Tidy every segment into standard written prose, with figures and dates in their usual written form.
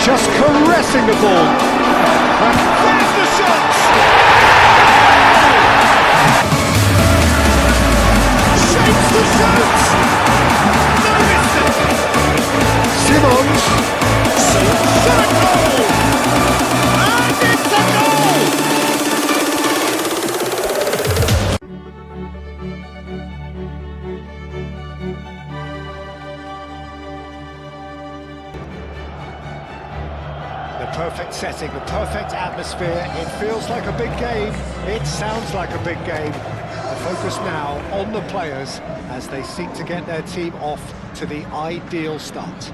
Just caressing the ball. And there's the shot! Shapes the shot! No mistake! Cimbom. Shot goal! And it's a goal! The perfect setting, the perfect atmosphere. It feels like a big game. It sounds like a big game. The focus now on the players as they seek to get their team off to the ideal start.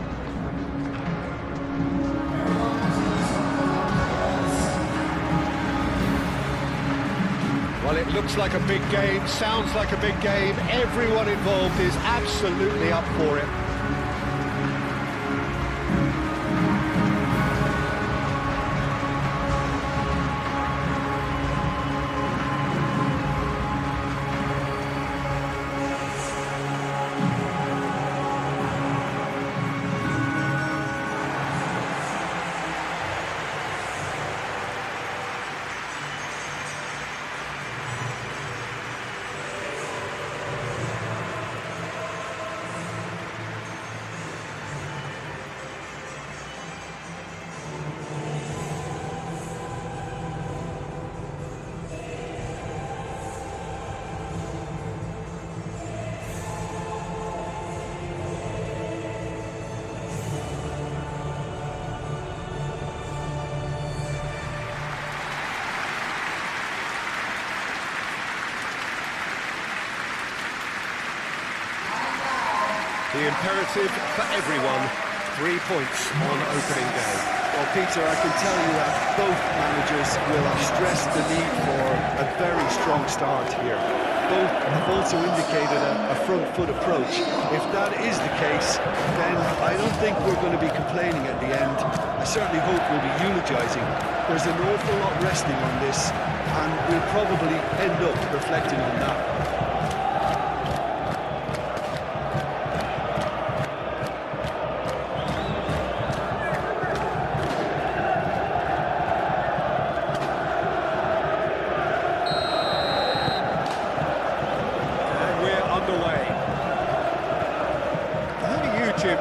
Well, it looks like a big game, sounds like a big game. Everyone involved is absolutely up for it. The imperative for everyone, 3 points on opening day. Well, Peter, I can tell you that both managers will have stressed the need for a very strong start here. Both have also indicated a front foot approach. If that is the case, then I don't think we're going to be complaining at the end. I certainly hope we'll be eulogising. There's an awful lot resting on this, and we'll probably end up reflecting on that.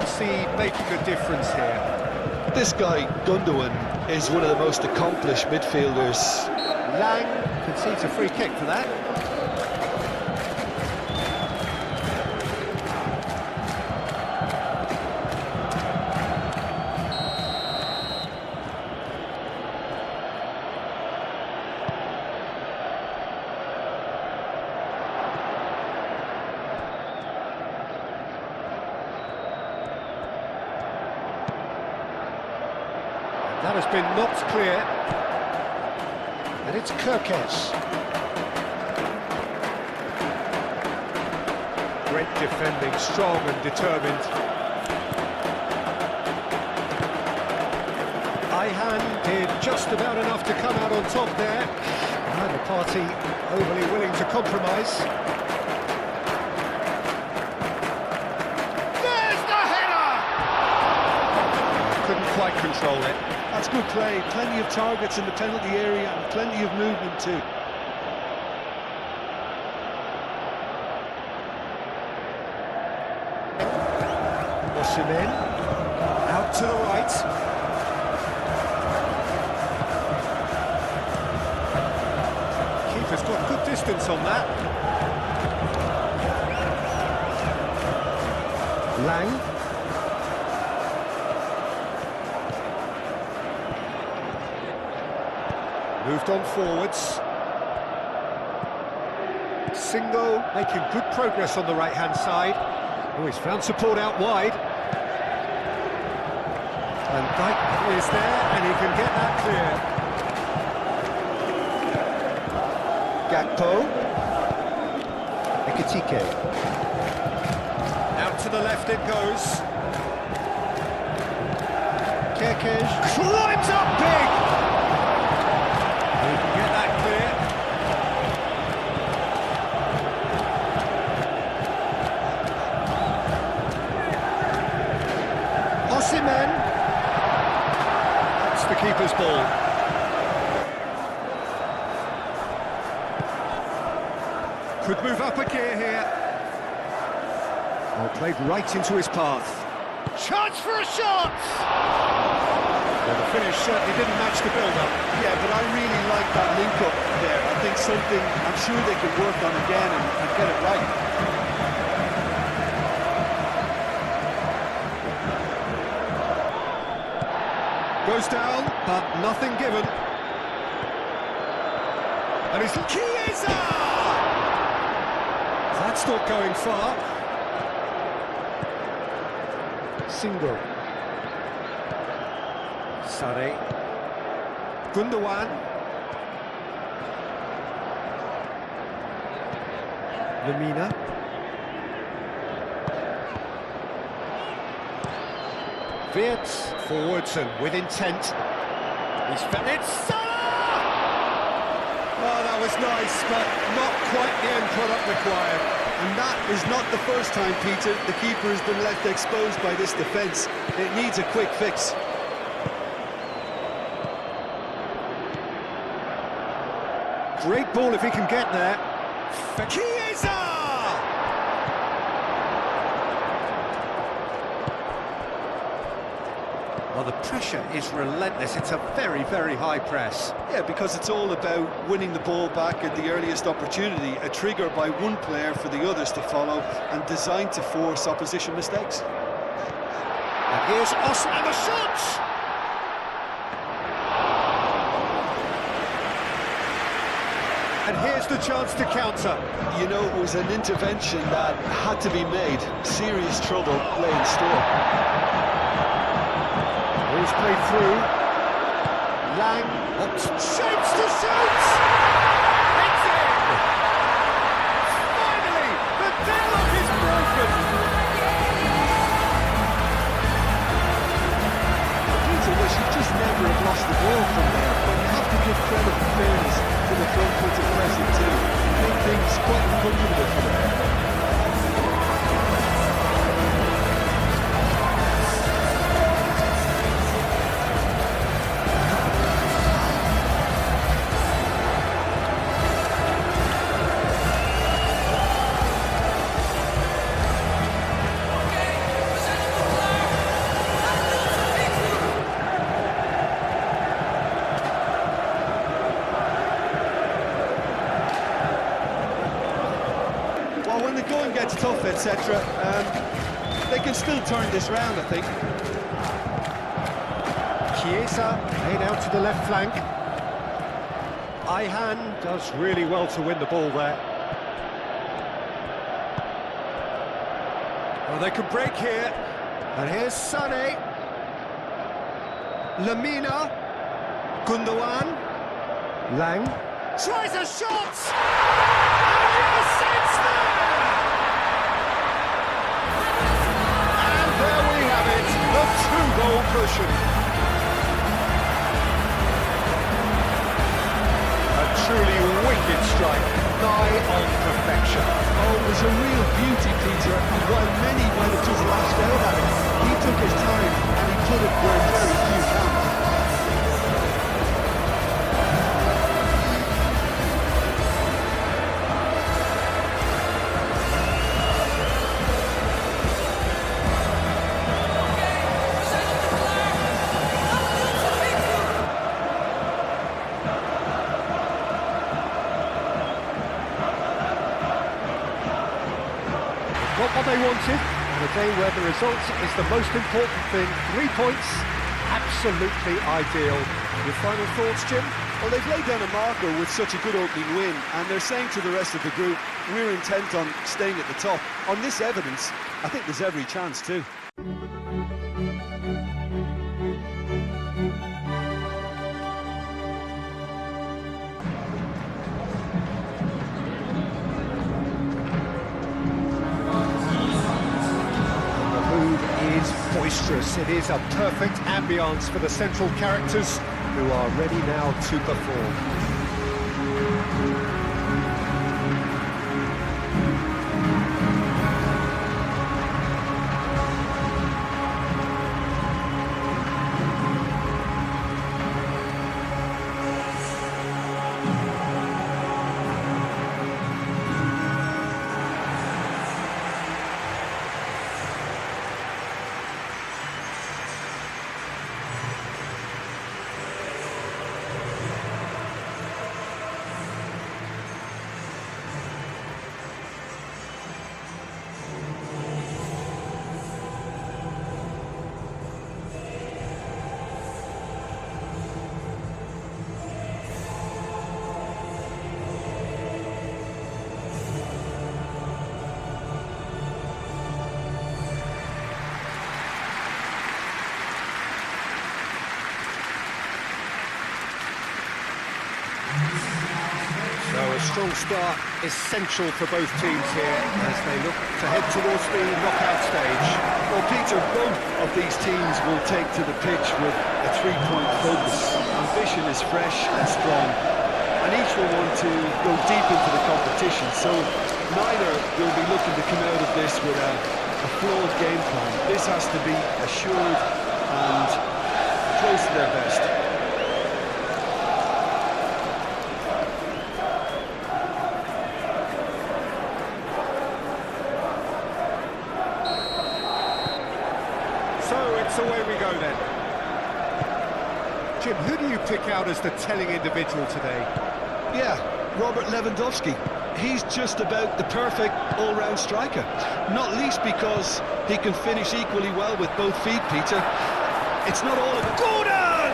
See making a difference here. This guy, Gundogan, is one of the most accomplished midfielders. Lang concedes a free kick for that. That has been knocked clear, and it's Kirkes. Great defending, strong and determined. Ayhan did just about enough to come out on top there. Neither party overly willing to compromise. There's the header! Couldn't quite control it. That's good play, plenty of targets in the penalty area and plenty of movement too. Osimhen, out to the right. Keeper's got good distance on that. Lang. Moved on forwards. Singo making good progress on the right-hand side. Oh, he's found support out wide. And Dyke is there, and he can get that clear. Gakpo. Ekitike. Out to the left it goes. Kirkes climbs up big! He can get that clear. Osimhen. Could move up a gear here. Well, played right into his path. Chance for a shot! Well, the finish certainly didn't match the build-up. Yeah, but I really like that link-up there. I think something I'm sure they could work on again and get it right. Goes down, but nothing given. And he's... Chiesa! That's not going far. Cimbom. Sane. Gundogan. Lamina. Wirtz forwards and with intent. He's found it. Salah! Oh, that was nice, but not quite the end product required. And that is not the first time, Peter, the keeper has been left exposed by this defence. It needs a quick fix. Great ball if he can get there. Chiesa! Well, the pressure is relentless. It's a very, very high press. Yeah, because it's all about winning the ball back at the earliest opportunity, a trigger by one player for the others to follow, and designed to force opposition mistakes. And here's Osman, the shot! And here's the chance to counter. You know, it was an intervention that had to be made. Serious trouble lay in store. Ball's played through. Lang shapes to shoot! It's in! Finally, the deadlock is broken! Peter, well, she just never have lost the ball from there, but you have to give credit and fairness to the front-footed pressing too. Made things quite uncomfortable for them. When the going gets tough, etc., they can still turn this round, I think. Chiesa laid out to the left flank. Ihan does really well to win the ball there. Well, they can break here. And here's Sane. Lamina. Gundogan. Lang. Tries a shot! And yes, it's there! And there we have it, the two-goal cushion. A truly wicked strike, nigh on perfection. Oh, it was a real beauty, Peter, and while many might have just lashed out at it, he took his time and he put it where very few can. Got what they wanted, on a day where the result is the most important thing. 3 points, absolutely ideal. Your final thoughts, Jim? Well, they've laid down a marker with such a good opening win, and they're saying to the rest of the group, we're intent on staying at the top. On this evidence, I think there's every chance too. Boisterous. It is a perfect ambience for the central characters who are ready now to perform. strong start essential for both teams here as they look to head towards the knockout stage. Well, Peter, both of these teams will take to the pitch with a three-point focus. Ambition is fresh and strong, and each will want to go deep into the competition, so neither will be looking to come out of this with a flawed game plan. This has to be assured and close to their best. So it's away we go then. Jim, who do you pick out as the telling individual today? Yeah, Robert Lewandowski. He's just about the perfect all-round striker. Not least because he can finish equally well with both feet, Peter. It's not all about... Gordon!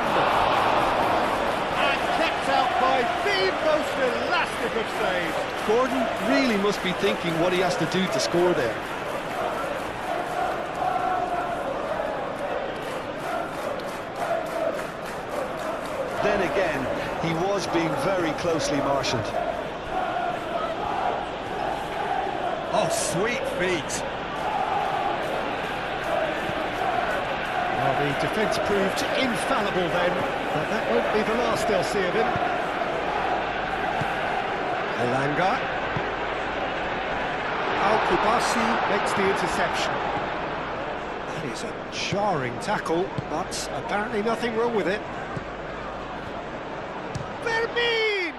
And kept out by the most elastic of saves. Gordon really must be thinking what he has to do to score there. Then again, he was being very closely marshalled. Oh, sweet feet. Well, the defence proved infallible then, but that won't be the last they'll see of him. Elanga. Al-Kubasi makes the interception. That is a jarring tackle, but apparently nothing wrong with it. Vermin!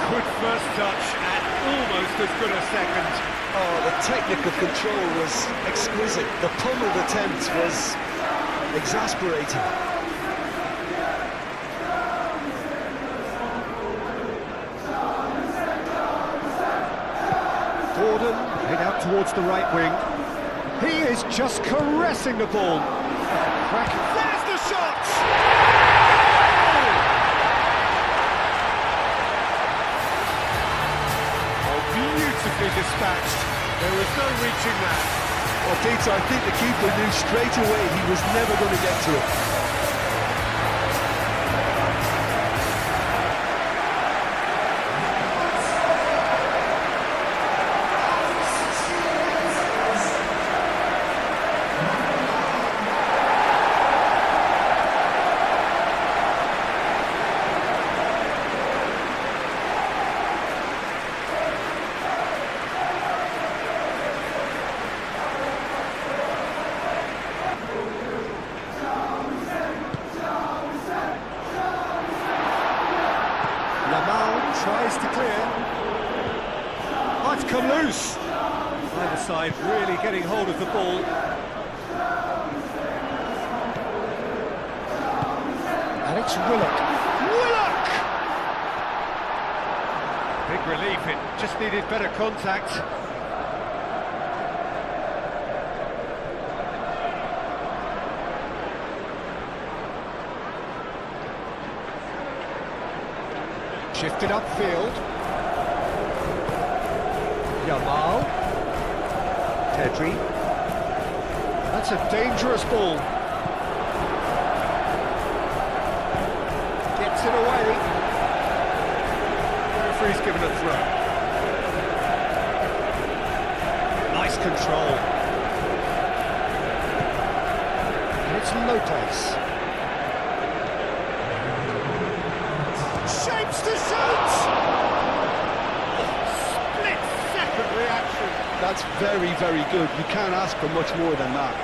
Good first touch and almost as good a second. Oh, the technical control was exquisite. The pummeled attempt was exasperating. Gordon head out towards the right wing. He is just caressing the ball. Crack. There's the shot! Beautifully dispatched. There was no reaching that. Well, Peter, I think the keeper knew straight away he was never going to get to it. Tries to clear. Oh, it's come loose. Either side really getting hold of the ball. Alex Willock. Willock! Big relief, it just needed better contact. Shifted upfield. Yamal. Pedri. That's a dangerous ball. Gets it away. The referee's given a throw. Nice control. And it's Lopez. Shapes to shoot! Split-second reaction. That's very, very good. You can't ask for much more than that.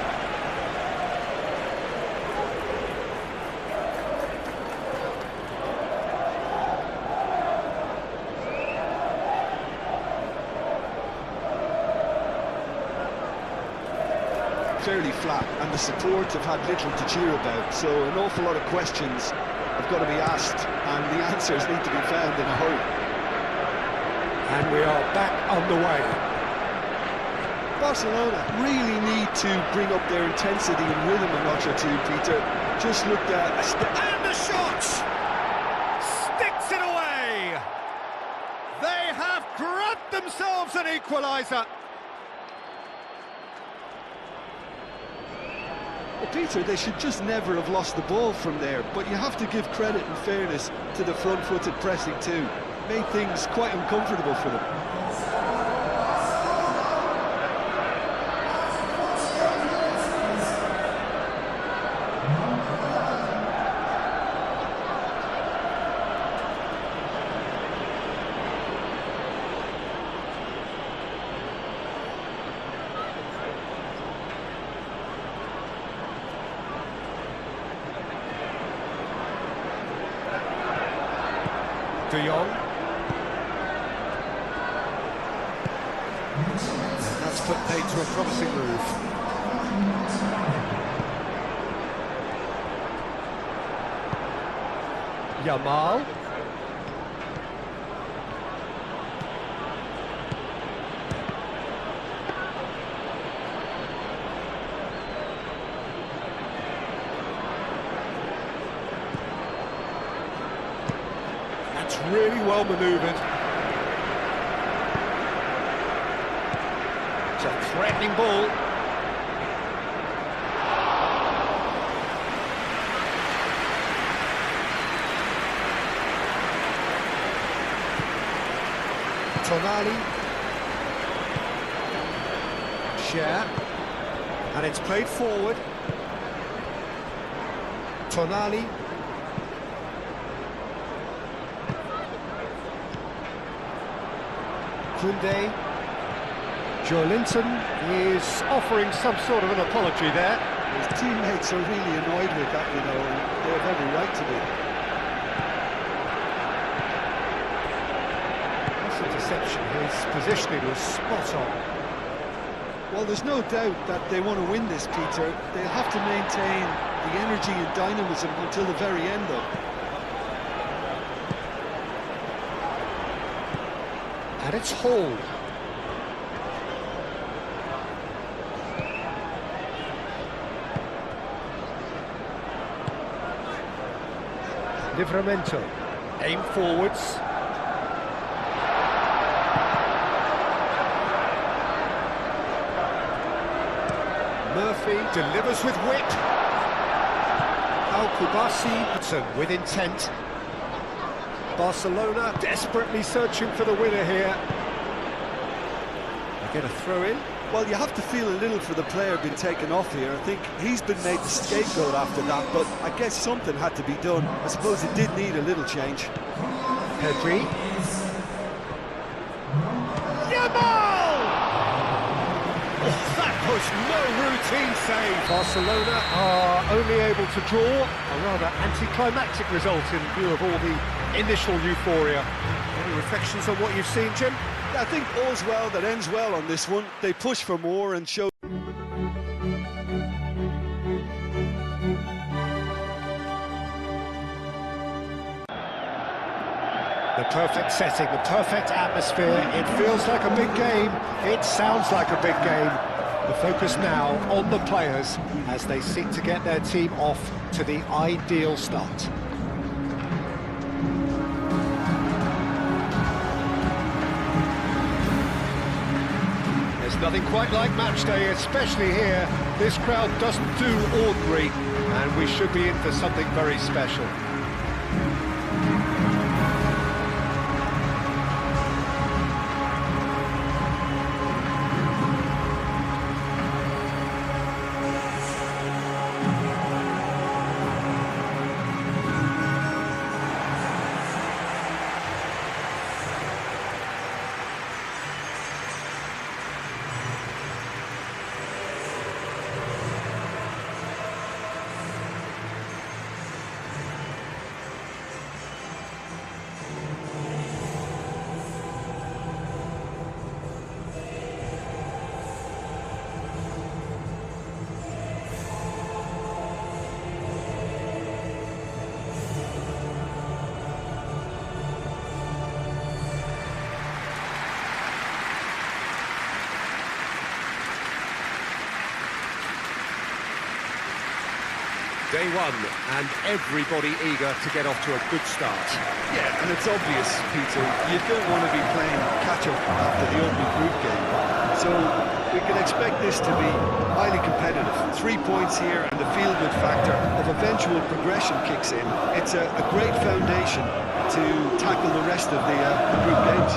Fairly flat, and the support have had little to cheer about, so an awful lot of questions have got to be asked, and the answers need to be found in a hurry. And we are back on the way. Barcelona really need to bring up their intensity and rhythm a notch or two, Peter. Just looked at a step. And the shot! Sticks it away! They have grabbed themselves an equaliser. Well, Peter, they should just never have lost the ball from there, but you have to give credit and fairness to the front-footed pressing too. made things quite uncomfortable for them. De Jong. That's foot paid to a promising move. Yamal. Really well manoeuvred. It's a threatening ball. Tonali. Share. And it's played forward. Tonali. Kunde. Joelinton is offering some sort of an apology there. His teammates are really annoyed with that, you know, and they have every right to be. That's interception. His positioning was spot on. Well, there's no doubt that they want to win this, Peter. They'll have to maintain the energy and dynamism until the very end, though. And it's Hall. Livramento. Aim forwards. Murphy delivers with wit. Al-Kubasi with intent. Barcelona desperately searching for the winner here. They get a throw in. Well, you have to feel a little for the player being taken off here. I think he's been made the scapegoat after that, but I guess something had to be done. I suppose it did need a little change. Pedri. Yamal! Oh, that was no routine save. Barcelona are only able to draw a rather anticlimactic result in view of all the initial euphoria. Any reflections on what you've seen, Jim? I think all's well that ends well on this one. They push for more and show. The perfect setting, the perfect atmosphere. It feels like a big game. It sounds like a big game. The focus now on the players as they seek to get their team off to the ideal start. There's nothing quite like match day, especially here. This crowd doesn't do ordinary, and we should be in for something very special. Day one, and everybody eager to get off to a good start. Yeah, and it's obvious, Peter, you don't want to be playing catch-up after the opening group game. So we can expect this to be highly competitive. 3 points here, and the feel-good factor of eventual progression kicks in. It's a great foundation to tackle the rest of the group games.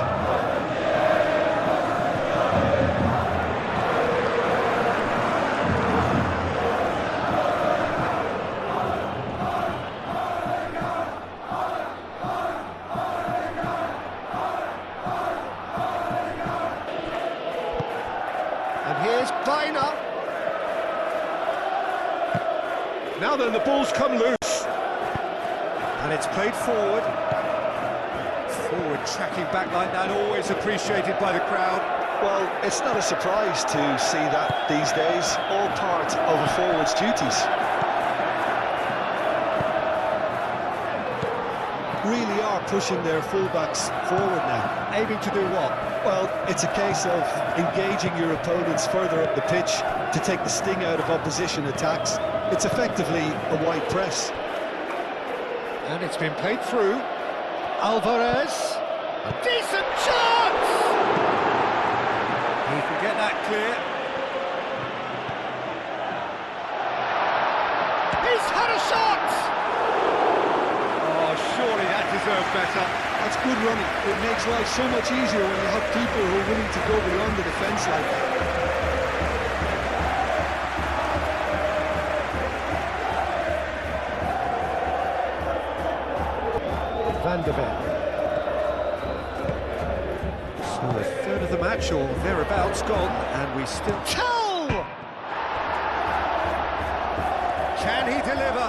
And here's Bayern. Now then, the ball's come loose. And it's played forward. Forward tracking back like that, always appreciated by the crowd. Well, it's not a surprise to see that these days, all part of a forward's duties. Really are pushing their fullbacks forward now. Aiming to do what? Well, it's a case of engaging your opponents further up the pitch to take the sting out of opposition attacks. It's effectively a wide press. And it's been played through. Alvarez. A decent chance! He can get that clear. He's had a shot! Oh, surely that deserved better. That's good running. It makes life so much easier when you have people who are willing to go beyond the defence like that. Van der Beek. So a third of the match, or thereabouts, gone, and we still... Tell! Can he deliver?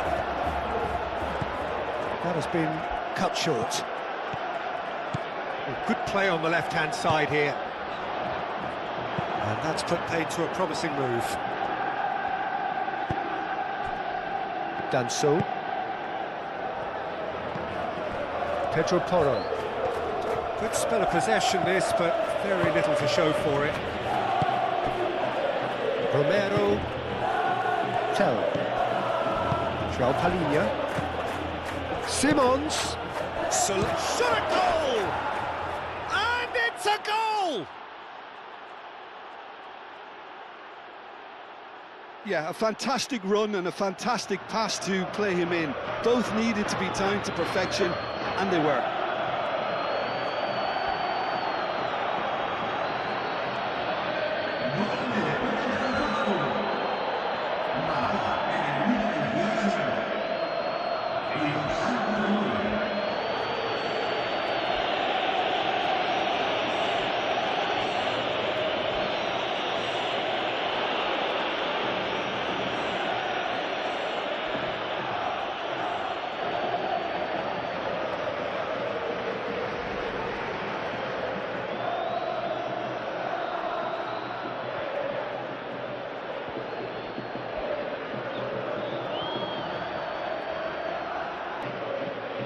That has been cut short. Well, good play on the left-hand side here. And that's put paid to a promising move. Danso. Pedro Porro. Good spell of possession this, but very little to show for it. Romero. Tell. João Palhinha. Simons. Shot a goal! And it's a goal! Yeah, a fantastic run and a fantastic pass to play him in. Both needed to be timed to perfection, and they were.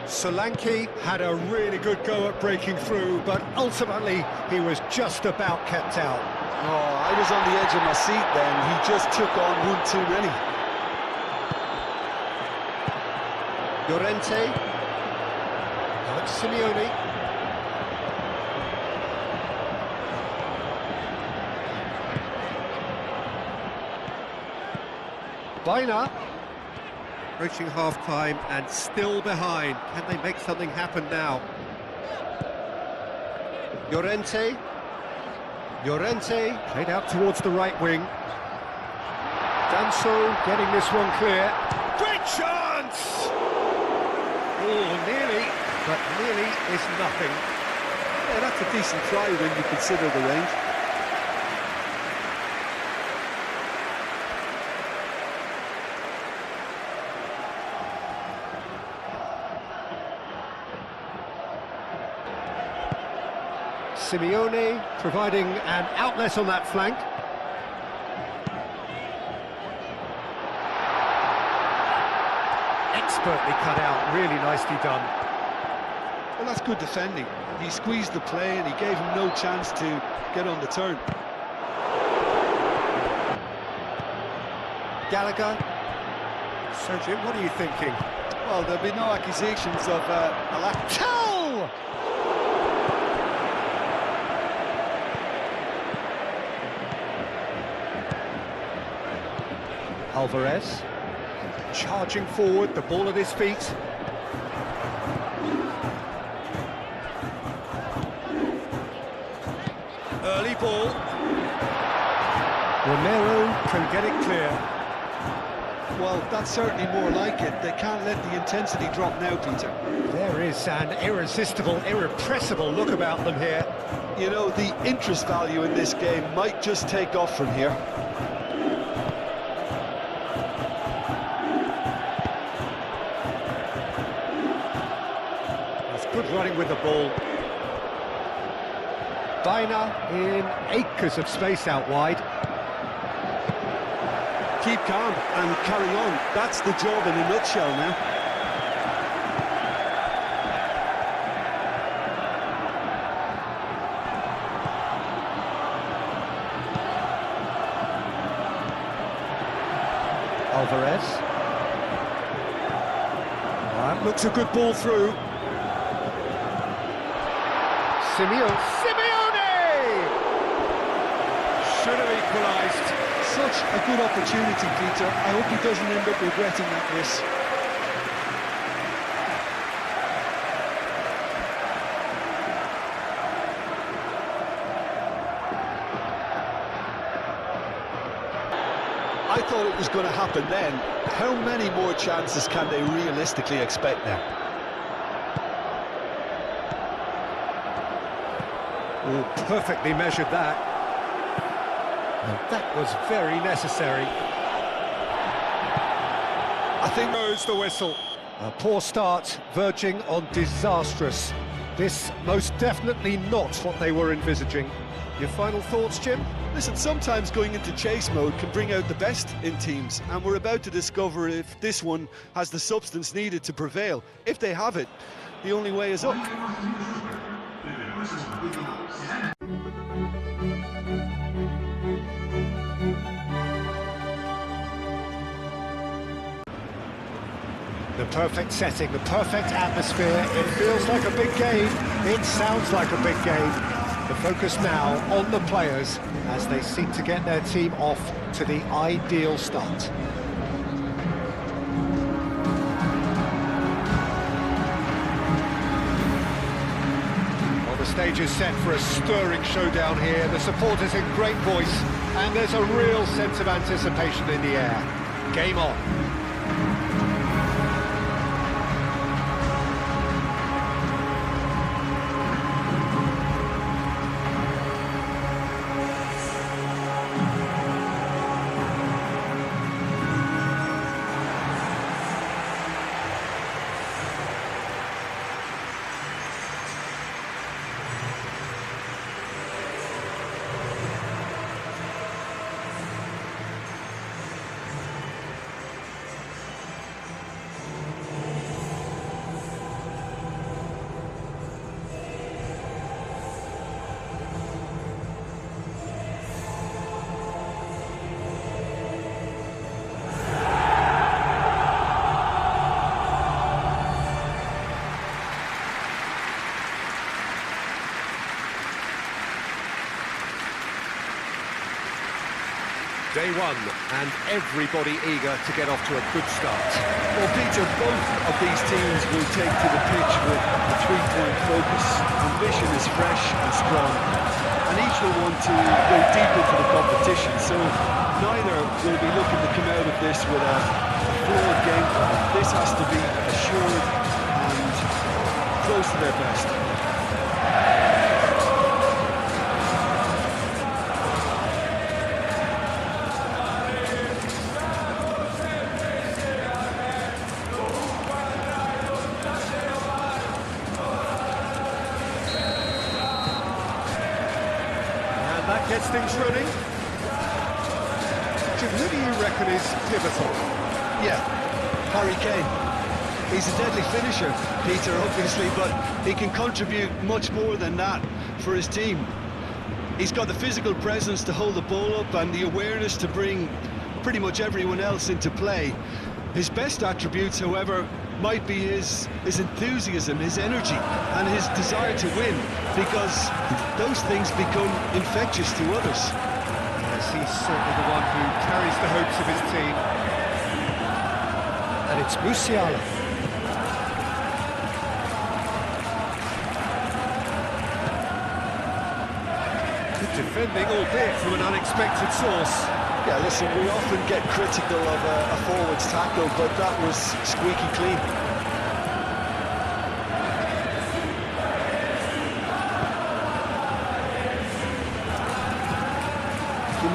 Solanke had a really good go at breaking through, but ultimately he was just about kept out. Oh, I was on the edge of my seat then. He just took on one too many. Llorente. Now it's Simeone. Bayern. Reaching half-time and still behind. Can they make something happen now? Llorente. Llorente played out towards the right wing. Danso getting this one clear. Great chance! Oh, nearly, but nearly is nothing. Yeah, that's a decent try when you consider the range. Simeone providing an outlet on that flank. Expertly cut out, really nicely done. Well, that's good defending. He squeezed the play and he gave him no chance to get on the turn. Gallagher. Sergio, what are you thinking? Well, there'll be no accusations of a lack. Tell! Alvarez, charging forward, the ball at his feet. Early ball. Romero can get it clear. Well, that's certainly more like it. They can't let the intensity drop now, Peter. There is an irresistible, irrepressible look about them here. You know, the interest value in this game might just take off from here. It's good running with the ball. Baina in acres of space out wide. Keep calm and carry on. That's the job in a nutshell now. Alvarez. That looks a good ball through. Simeone! Should have equalised. Such a good opportunity, Peter. I hope he doesn't end up regretting that miss. I thought it was going to happen then. How many more chances can they realistically expect now? Oh, perfectly measured that. And that was very necessary. I think Goes the whistle. A poor start, verging on disastrous. This most definitely not what they were envisaging. Your final thoughts, Jim? Listen, sometimes going into chase mode can bring out the best in teams, and we're about to discover if this one has the substance needed to prevail. If they have it, the only way is up. The perfect setting, the perfect atmosphere. It feels like a big game. It sounds like a big game. The focus now on the players as they seek to get their team off to the ideal start. Well, the stage is set for a stirring showdown here. The supporters in great voice, and there's a real sense of anticipation in the air. Game on. Day one, and everybody eager to get off to a good start. Well, Peter, both of these teams will take to the pitch with a three-point focus. Ambition is fresh and strong, and each will want to go deep into the competition, so neither will be looking to come out of this with a flawed game plan. This has to be assured and close to their best. That gets things running. Jim, who do you reckon is pivotal? Yeah, Harry Kane. He's a deadly finisher, Peter, obviously, but he can contribute much more than that for his team. He's got the physical presence to hold the ball up and the awareness to bring pretty much everyone else into play. His best attributes, however, might be his enthusiasm, his energy, and his desire to win, because those things become infectious to others. Yes, he's certainly the one who carries the hopes of his team. And it's Musiala. Good defending, albeit from an unexpected source. Yeah, listen, we often get critical of a forward's tackle, but that was squeaky clean.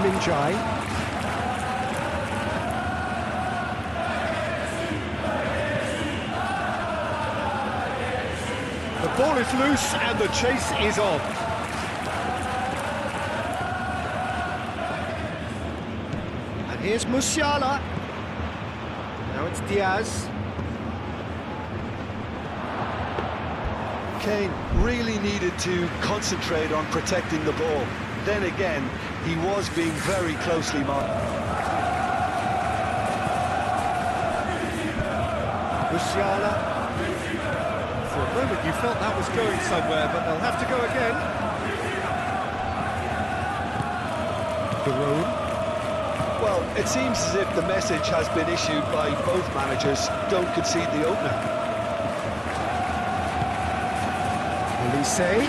Min-jae. The ball is loose and the chase is on. And here's Musiala. Now it's Diaz. Kane really needed to concentrate on protecting the ball. Then again, he was being very closely monitored. Musiala. For a moment you felt that was going somewhere, but they'll have to go again. Giroud. Well, it seems as if the message has been issued by both managers: don't concede the opener. Olise.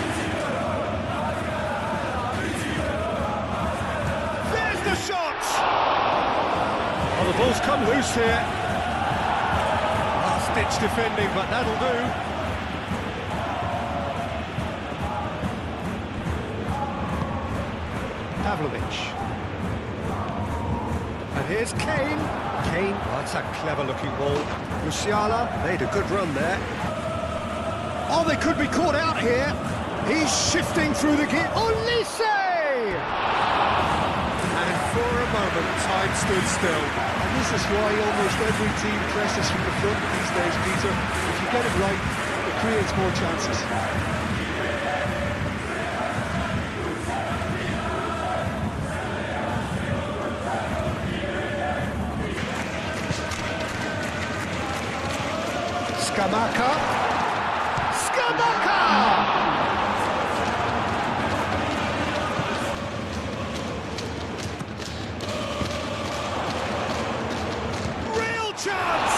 There's the shot! Well, the ball's come loose here. Last-ditch defending, but that'll do. Pavlovich. And here's Kane. Kane, oh, that's a clever-looking ball. Musiala made a good run there. Oh, they could be caught out here. He's shifting through the gear. Olise! And for a moment, time stood still. And this is why almost every team presses from the front these days, Peter. If you get it right, it creates more chances. Scamacca. Scamacca! Real chance!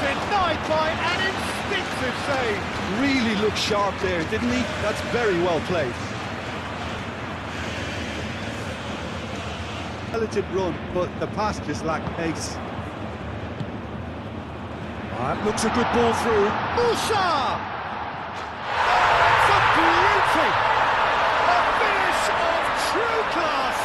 Denied by an instinctive save. Really looked sharp there, didn't he? That's very well played. Relative run, but the pass just lacked pace. That looks a good ball through. Musa! It's a beauty! A finish of true class!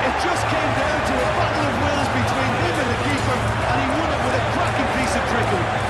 It just came down to a battle of wills between him and the keeper, and he won it with a cracking piece of trickery.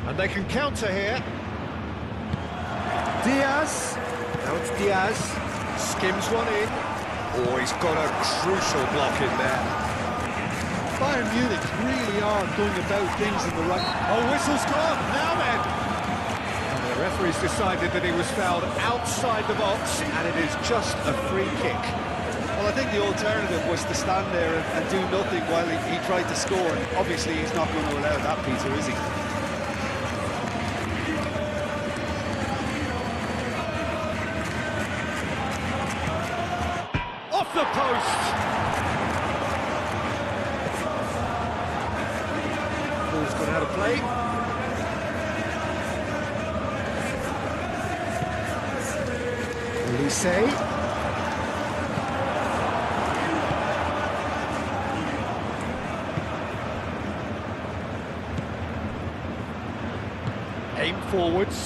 And they can counter here. Diaz. Now it's Diaz. Skims one in. Oh, he's got a crucial block in there. Bayern Munich really are going about things in the right... Oh, whistle's gone. Now then. And the referee's decided that he was fouled outside the box, and it is just a free kick. Well, I think the alternative was to stand there and do nothing while he tried to score. Obviously, he's not going to allow that, Peter, is he? Off the post! Ball's gone out of play. Olise. Aim forwards.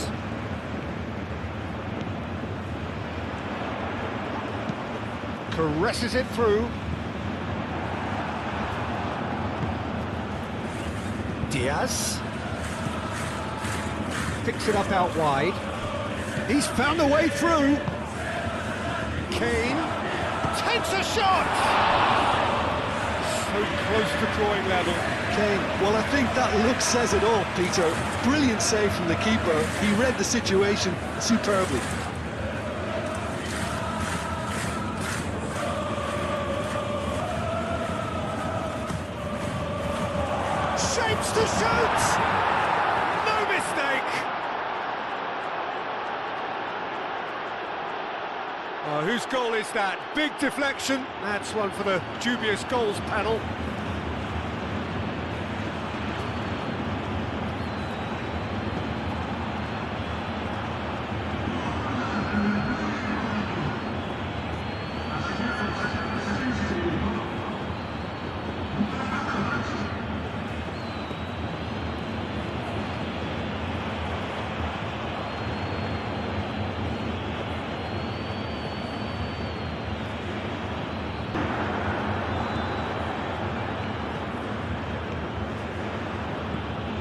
Caresses it through. Diaz. Picks it up out wide. He's found a way through. Kane takes a shot! so close to drawing level. Kane, well, I think that look says it all, Peter. Brilliant save from the keeper. He read the situation superbly. Shapes to shoot! No mistake! Oh, whose goal is that? Big deflection. That's one for the dubious goals panel.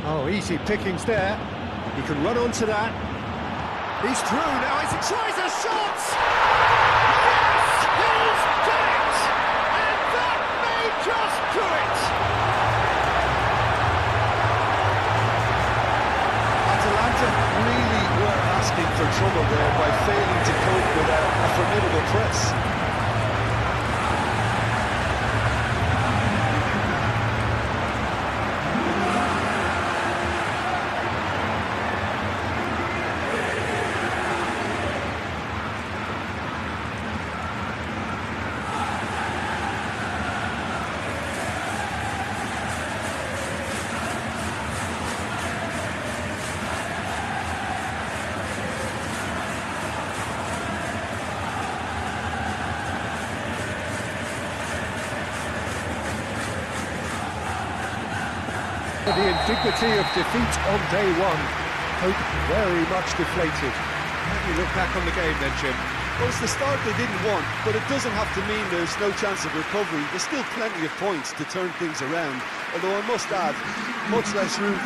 Oh, easy pickings there. He can run onto that. He's through now. He tries a shot. Yes, he's done it, and that may just do it. Atalanta really were asking for trouble there by failing to cope with a formidable press. The indignity of defeat on day one. Hope very much deflated. How do you look back on the game then, Jim? Well, it's the start they didn't want, but it doesn't have to mean there's no chance of recovery. There's still plenty of points to turn things around, although I must add, much less room.